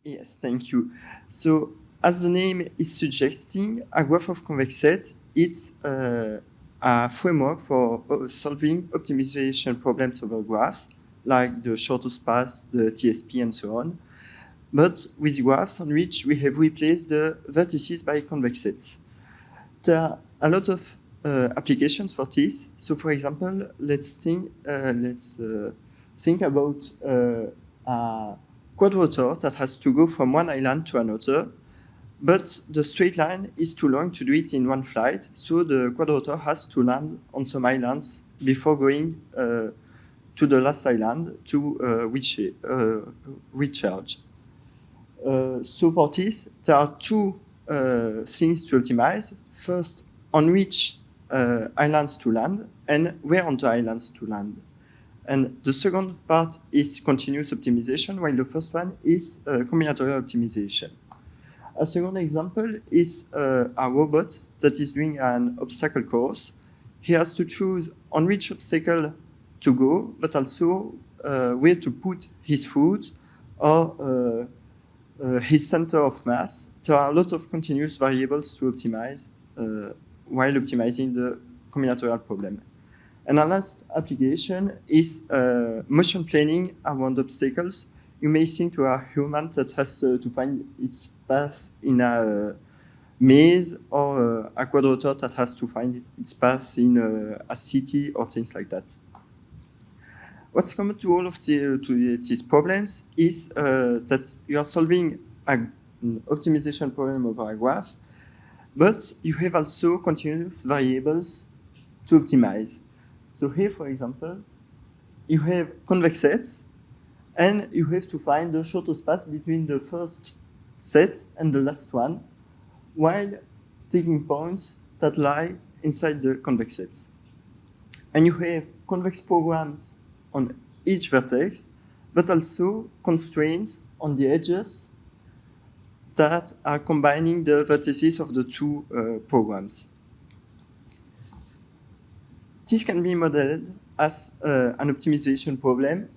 Yes, thank you. So, as the name is suggesting, a graph of convex sets, it's a framework for solving optimization problems over graphs, like the shortest path, the TSP, and so on. But with graphs on which we have replaced the vertices by convex sets. There are a lot of applications for this. So, for example, let's think about a quadrature that has to go from one island to another, but the straight line is too long to do it in one flight, so the quadrature has to land on some islands before going to the last island to recharge. So for this, there are two things to optimize. First, on which islands to land, and where on the islands to land. And the second part is continuous optimization, while the first one is combinatorial optimization. A second example is a robot that is doing an obstacle course. He has to choose on which obstacle to go, but also where to put his foot or his center of mass. There are a lot of continuous variables to optimize while optimizing the combinatorial problem. And our last application is motion planning around obstacles. You may think to a human that has to find its path in a maze, or a quadrature that has to find its path in a city, or things like that. What's common to all of these problems is that you are solving an optimization problem over a graph, but you have also continuous variables to optimize. So here, for example, you have convex sets, and you have to find the shortest path between the first set and the last one, while taking points that lie inside the convex sets. And you have convex programs on each vertex, but also constraints on the edges that are combining the vertices of the two programs. This can be modeled as an optimization problem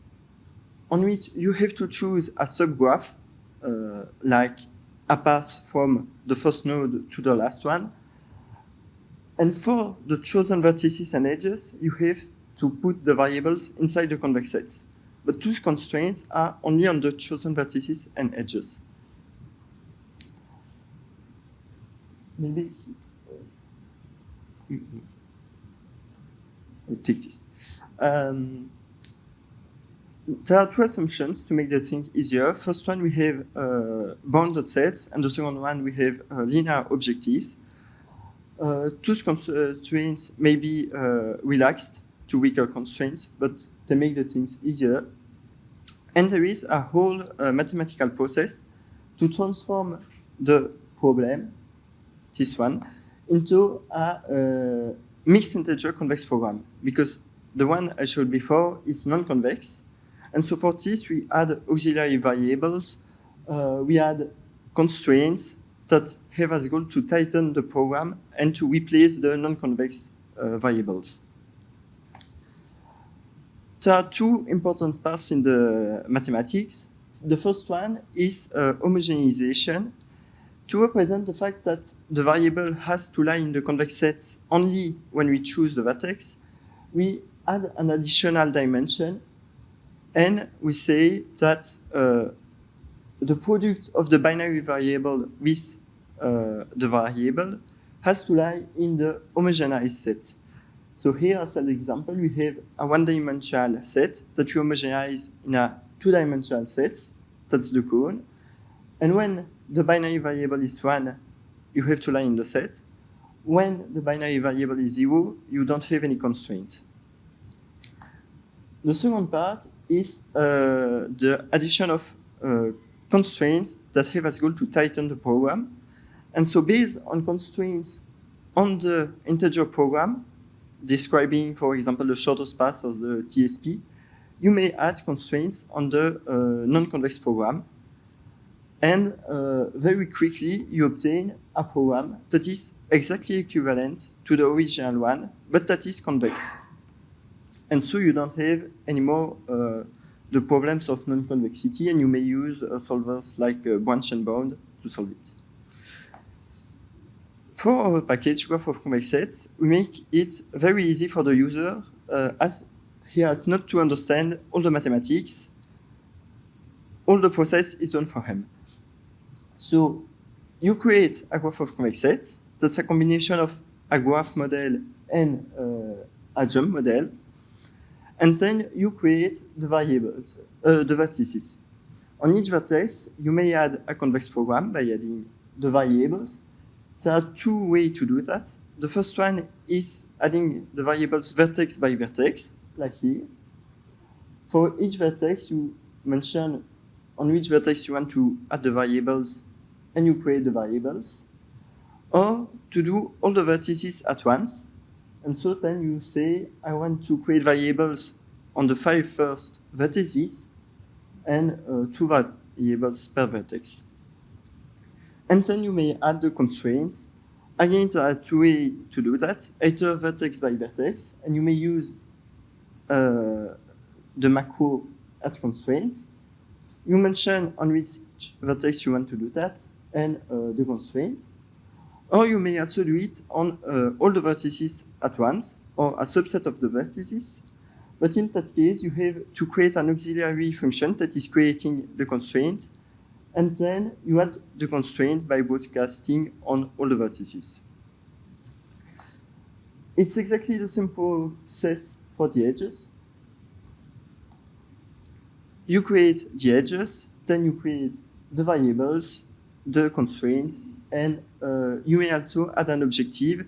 on which you have to choose a subgraph, like a path from the first node to the last one. And for the chosen vertices and edges, you have to put the variables inside the convex sets. But those constraints are only on the chosen vertices and edges. Maybe I'll take this. There are two assumptions to make the thing easier. First one, we have bounded sets, and the second one, we have linear objectives. Two constraints may be relaxed to weaker constraints, but they make the things easier. And there is a whole mathematical process to transform the problem, this one, into a mixed integer convex program, because the one I showed before is non-convex. And so for this, we add auxiliary variables, we add constraints that have as goal to tighten the program and to replace the non-convex variables. There are two important parts in the mathematics. The first one is homogenization, to represent the fact that the variable has to lie in the convex sets only when we choose the vertex. We add an additional dimension, and we say that the product of the binary variable with the variable has to lie in the homogenized set. So here, as an example, we have a one-dimensional set that you homogenize in a two-dimensional set. That's the cone. And when the binary variable is 1, you have to lie in the set. When the binary variable is 0, you don't have any constraints. The second part is the addition of constraints that have as goal to tighten the program. And so based on constraints on the integer program, describing, for example, the shortest path of the TSP, you may add constraints on the non-convex program. And very quickly, you obtain a program that is exactly equivalent to the original one, but that is convex. And so you don't have any more the problems of non-convexity, and you may use solvers like branch and bound to solve it. For our package, GraphsOfConvexSets, we make it very easy for the user as he has not to understand all the mathematics. All the process is done for him. So you create a GraphsOfConvexSets. That's a combination of a graph model and a JuMP model. And then you create the variables, the vertices. On each vertex, you may add a convex program by adding the variables. There are two ways to do that. The first one is adding the variables vertex by vertex, like here. For each vertex, you mention on which vertex you want to add the variables, and you create the variables. Or to do all the vertices at once. And so then you say, I want to create variables on the 5 first vertices and 2 variables per vertex. And then you may add the constraints. Again, there are two ways to do that, either vertex by vertex, and you may use the macro at constraints. You mention on which vertex you want to do that, and the constraints. Or you may also do it on all the vertices at once, or a subset of the vertices. But in that case, you have to create an auxiliary function that is creating the constraint, and then you add the constraint by broadcasting on all the vertices. It's exactly the same process for the edges. You create the edges, then you create the variables, the constraints, and you may also add an objective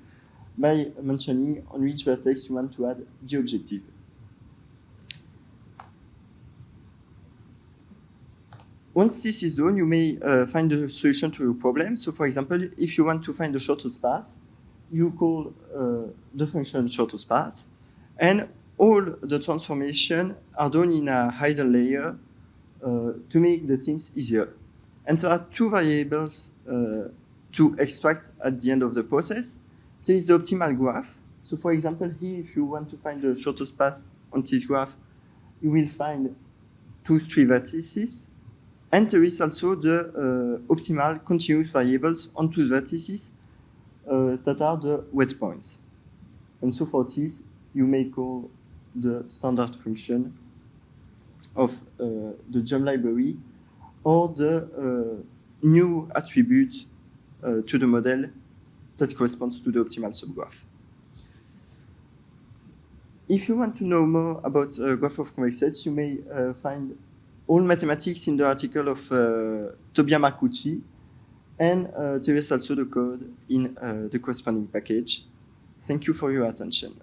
by mentioning on which vertex you want to add the objective. Once this is done, you may find the solution to your problem. So for example, if you want to find the shortest path, you call the function shortest path, and all the transformation are done in a hidden layer to make the things easier. And there are two variables to extract at the end of the process. There is the optimal graph. So for example, here, if you want to find the shortest path on this graph, you will find 2 3 vertices. And there is also the optimal continuous variables on 2 vertices that are the weight points. And so for this, you may call the standard function of the JuMP library or the new attribute to the model that corresponds to the optimal subgraph. If you want to know more about GraphsOfConvexSets, you may find all mathematics in the article of Tobia Marcucci, and there is also the code in the corresponding package. Thank you for your attention.